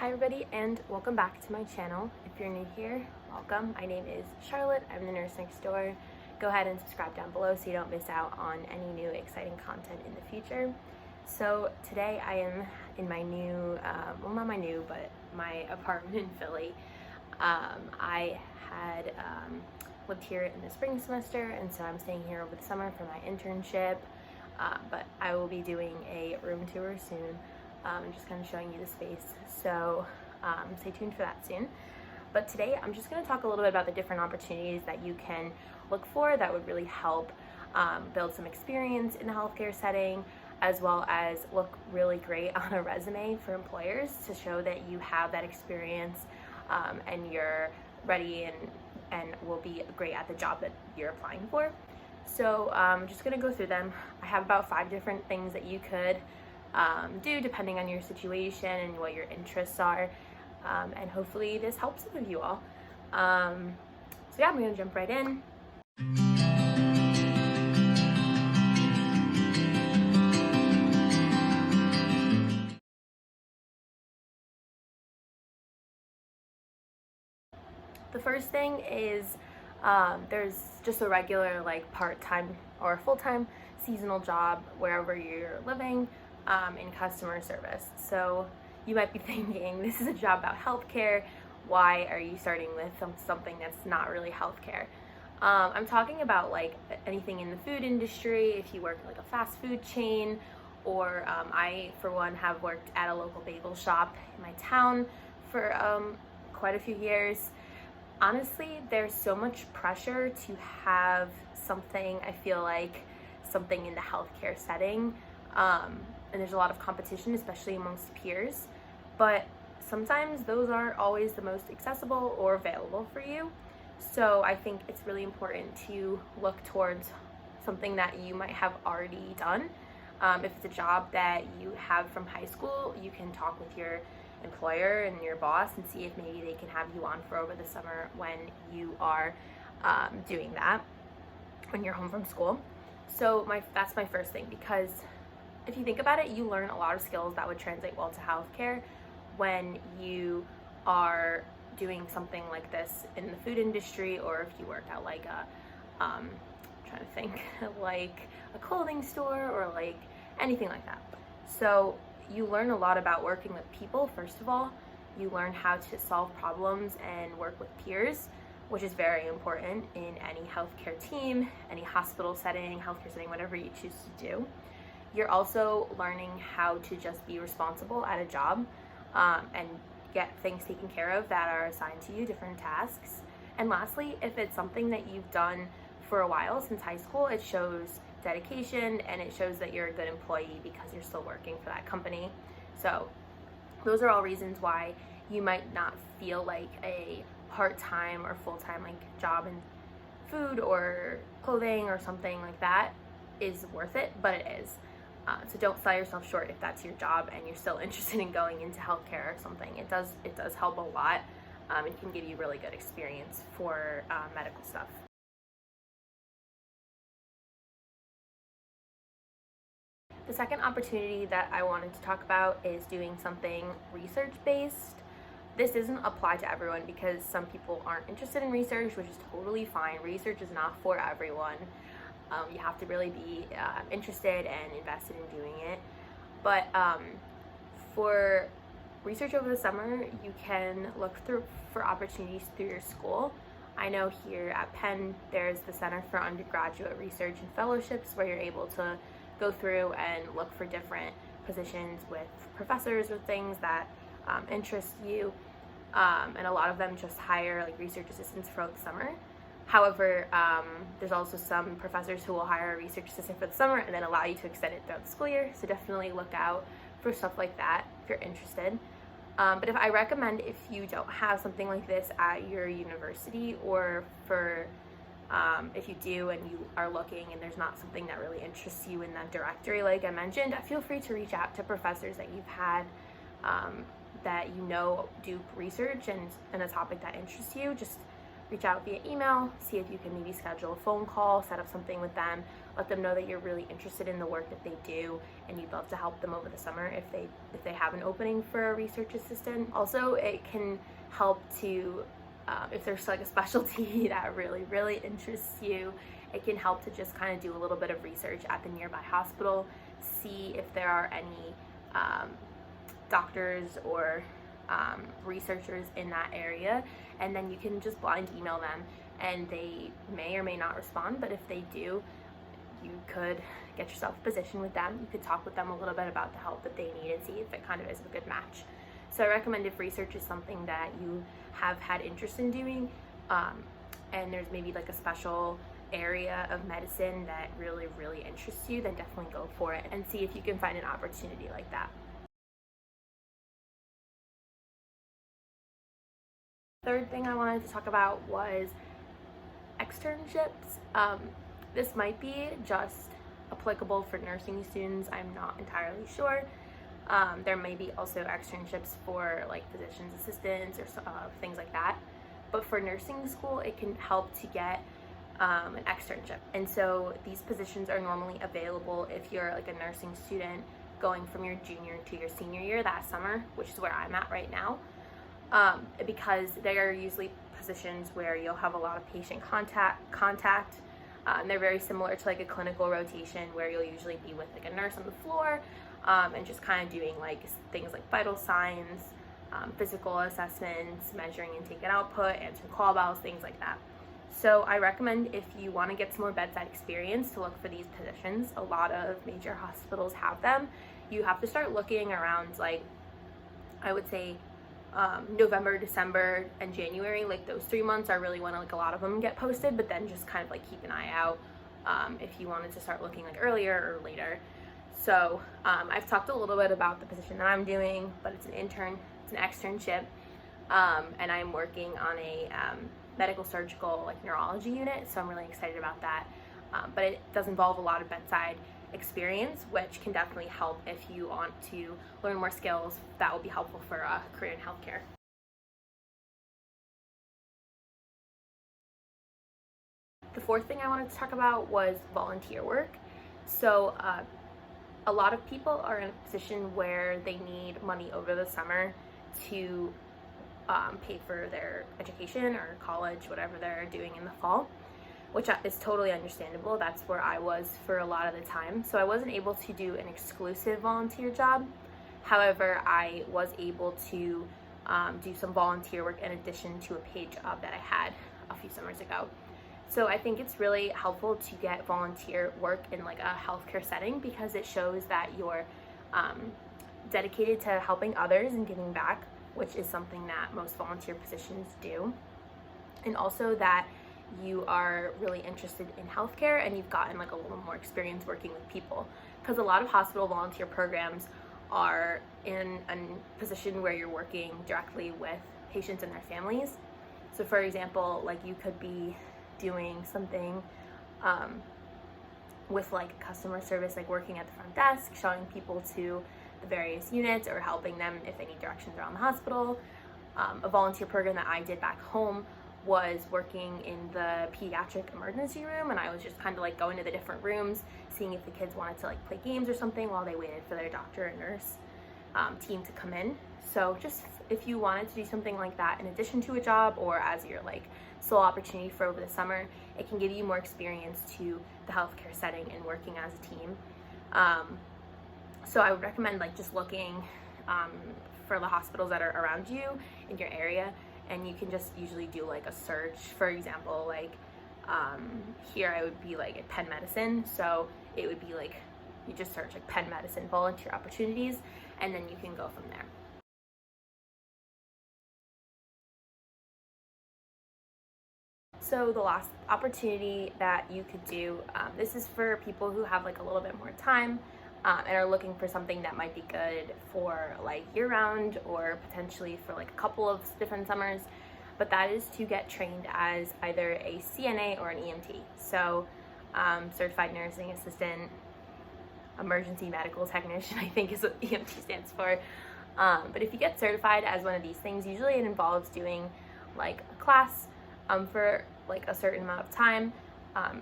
Hi everybody and welcome back to my channel. If you're new here, welcome. My name is Charlotte. I'm the nurse next door. Go ahead and subscribe down below so you don't miss out on any new exciting content in the future. So today I am in my new, well not my new, but my apartment in Philly. I had lived here in the spring semester, and so I'm staying here over the summer for my internship, but I will be doing a room tour soon. I'm just kind of showing you the space, so stay tuned for that soon. But today I'm just going to talk a little bit about the different opportunities that you can look for that would really help build some experience in the healthcare setting, as well as look really great on a resume for employers to show that you have that experience and you're ready and will be great at the job that you're applying for. So I'm just going to go through them. I have about 5 different things that you could do depending on your situation and what your interests are, and hopefully this helps some of you all. So yeah, I'm gonna jump right in. The first thing is there's just a regular like part-time or full-time seasonal job wherever you're living in customer service. So you might be thinking, this is a job about healthcare. Why are you starting with something that's not really healthcare? I'm talking about like anything in the food industry. If you work at like a fast food chain, or I for one have worked at a local bagel shop in my town for quite a few years. Honestly, there's so much pressure to have something, I feel like something in the healthcare setting, and there's a lot of competition, especially amongst peers, but sometimes those aren't always the most accessible or available for you. So I think it's really important to look towards something that you might have already done. If it's a job that you have from high school, you can talk with your employer and your boss and see if maybe they can have you on for over the summer when you are doing that, when you're home from school. So that's my first thing, because if you think about it, you learn a lot of skills that would translate well to healthcare when you are doing something like this in the food industry, or if you work at like a trying to think like a clothing store or like anything like that. So you learn a lot about working with people. First of all, you learn how to solve problems and work with peers, which is very important in any healthcare team, any hospital setting, healthcare setting, whatever you choose to do. You're also learning how to just be responsible at a job and get things taken care of that are assigned to you, different tasks. And lastly, if it's something that you've done for a while since high school, it shows dedication and it shows that you're a good employee because you're still working for that company. So those are all reasons why you might not feel like a part-time or full-time like job in food or clothing or something like that is worth it, but it is. So don't sell yourself short if that's your job and you're still interested in going into healthcare or something. It does help a lot. It can give you really good experience for medical stuff. The second opportunity that I wanted to talk about is doing something research-based. This doesn't apply to everyone because some people aren't interested in research, which is totally fine. Research is not for everyone. You have to really be interested and invested in doing it. But for research over the summer, you can look for opportunities through your school. I know here at Penn, there's the Center for Undergraduate Research and Fellowships, where you're able to go through and look for different positions with professors or things that interest you. And a lot of them just hire like research assistants for the summer. However, there's also some professors who will hire a research assistant for the summer and then allow you to extend it throughout the school year. So definitely look out for stuff like that if you're interested. But if I recommend, if you don't have something like this at your university, or for if you do and you are looking and there's not something that really interests you in that directory, like I mentioned, feel free to reach out to professors that you've had that you know do research and a topic that interests you. Just reach out via email, see if you can maybe schedule a phone call, set up something with them, let them know that you're really interested in the work that they do and you'd love to help them over the summer if they have an opening for a research assistant. Also, it can help to, if there's like a specialty that really interests you, it can help to just kind of do a little bit of research at the nearby hospital, see if there are any doctors or researchers in that area, and then you can just blind email them, and they may or may not respond, but if they do, you could get yourself a position with them. You could talk with them a little bit about the help that they need and see if it kind of is a good match. So I recommend if research is something that you have had interest in doing, and there's maybe like a special area of medicine that really interests you, then definitely go for it and see if you can find an opportunity like that. Third thing I wanted to talk about was externships. This might be just applicable for nursing students, I'm not entirely sure. There may be also externships for like physician's assistants or things like that. But for nursing school, it can help to get an externship. And so these positions are normally available if you're like a nursing student going from your junior to your senior year that summer, which is where I'm at right now. Because they are usually positions where you'll have a lot of patient contact. And they're very similar to like a clinical rotation where you'll usually be with like a nurse on the floor and just kind of doing like things like vital signs, physical assessments, measuring intake and output, answering call bells, things like that. So I recommend if you want to get some more bedside experience to look for these positions. A lot of major hospitals have them. You have to start looking around like, I would say, November, December, and January. Like those 3 months are really when like a lot of them get posted, but then just kind of like keep an eye out if you wanted to start looking like earlier or later. So I've talked a little bit about the position that I'm doing, but it's an externship, and I'm working on a medical surgical like neurology unit, so I'm really excited about that. But it does involve a lot of bedside experience, which can definitely help if you want to learn more skills that will be helpful for a career in healthcare. The fourth thing I wanted to talk about was volunteer work. So a lot of people are in a position where they need money over the summer to pay for their education or college, whatever they're doing in the fall, which is totally understandable. That's where I was for a lot of the time. So I wasn't able to do an exclusive volunteer job. However, I was able to do some volunteer work in addition to a paid job that I had a few summers ago. So I think it's really helpful to get volunteer work in like a healthcare setting because it shows that you're dedicated to helping others and giving back, which is something that most volunteer positions do. And also that you are really interested in healthcare and you've gotten like a little more experience working with people, because a lot of hospital volunteer programs are in a position where you're working directly with patients and their families. So for example, like you could be doing something with like customer service, like working at the front desk, showing people to the various units or helping them if they need directions around the hospital. A volunteer program that I did back home was working in the pediatric emergency room, and I was just kind of like going to the different rooms, seeing if the kids wanted to like play games or something while they waited for their doctor and nurse team to come in. So just if you wanted to do something like that in addition to a job or as your like sole opportunity for over the summer, it can give you more experience to the healthcare setting and working as a team. So I would recommend like just looking for the hospitals that are around you in your area, and you can just usually do like a search. For example, like here I would be like at Penn Medicine, so it would be like you just search like Penn Medicine volunteer opportunities, and then you can go from there. So the last opportunity that you could do, this is for people who have like a little bit more time and are looking for something that might be good for like year-round or potentially for like a couple of different summers, but that is to get trained as either a CNA or an EMT. So certified nursing assistant, emergency medical technician, I think is what EMT stands for. But if you get certified as one of these things, usually it involves doing like a class for like a certain amount of time,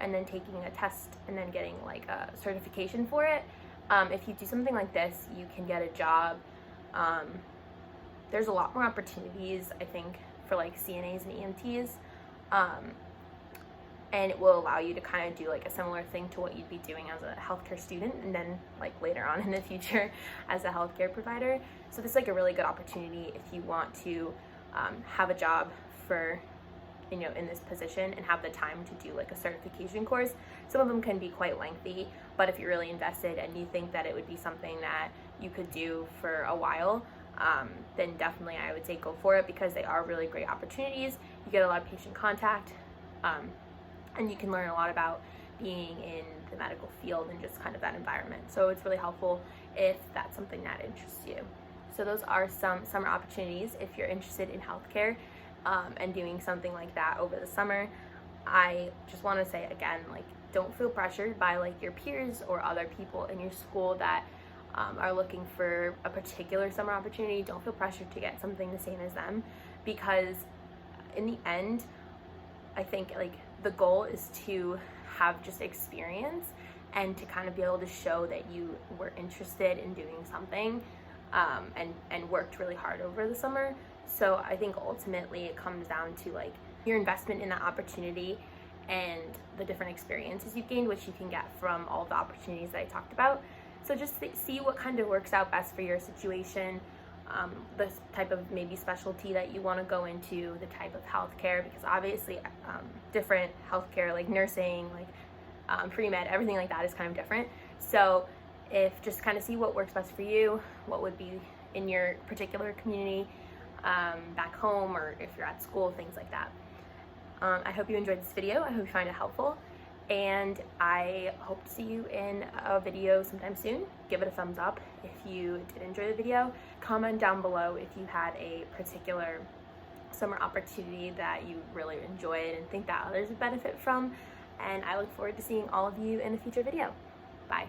and then taking a test and then getting like a certification for it. If you do something like this, you can get a job. There's a lot more opportunities, I think, for like CNAs and EMTs. And it will allow you to kind of do like a similar thing to what you'd be doing as a healthcare student, and then like later on in the future as a healthcare provider. So this is like a really good opportunity if you want to have a job for, you know, in this position and have the time to do like a certification course. Some of them can be quite lengthy, but if you're really invested and you think that it would be something that you could do for a while, then definitely I would say go for it, because they are really great opportunities. You get a lot of patient contact, and you can learn a lot about being in the medical field and just kind of that environment. So it's really helpful if that's something that interests you. So those are some summer opportunities if you're interested in healthcare, and doing something like that over the summer. I just want to say again, like, don't feel pressured by like your peers or other people in your school that are looking for a particular summer opportunity. Don't feel pressured to get something the same as them, because in the end, I think like the goal is to have just experience and to kind of be able to show that you were interested in doing something, and worked really hard over the summer. So I think ultimately it comes down to like your investment in that opportunity and the different experiences you've gained, which you can get from all the opportunities that I talked about. So just see what kind of works out best for your situation, the type of maybe specialty that you want to go into, the type of healthcare, because obviously different healthcare, like nursing, like pre-med, everything like that is kind of different. So if just kind of see what works best for you, what would be in your particular community, back home, or if you're at school, things like that. I hope you enjoyed this video. I hope you find it helpful, and I hope to see you in a video sometime soon. Give it a thumbs up if you did enjoy the video. Comment down below if you had a particular summer opportunity that you really enjoyed and think that others would benefit from, and I look forward to seeing all of you in a future video. Bye.